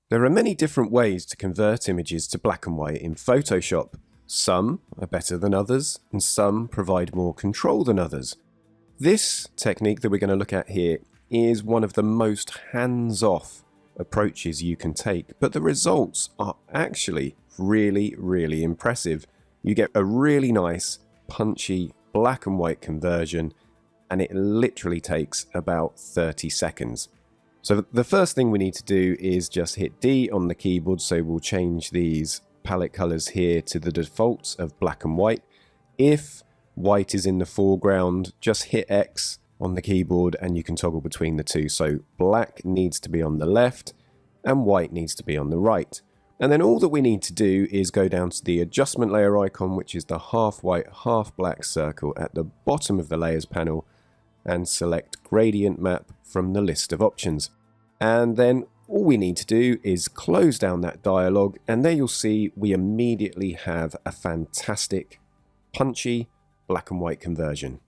There are many different ways to convert images to black and white in Photoshop. Some are better than others, and some provide more control than others. This technique that we're going to look at here is one of the most hands-off approaches you can take, but the results are actually really impressive. You get a really nice, punchy black and white conversion, and it literally takes about 30 seconds. So the first thing we need to do is just hit D on the keyboard, so we'll change these palette colors here to the defaults of black and white. If white is in the foreground, just hit X on the keyboard and you can toggle between the two. So black needs to be on the left and white needs to be on the right. And then all that we need to do is go down to the adjustment layer icon, which is the half white, half black circle at the bottom of the layers panel, and select gradient map from the list of options. And then all we need to do is close down that dialog, and there you'll see we immediately have a fantastic punchy black and white conversion.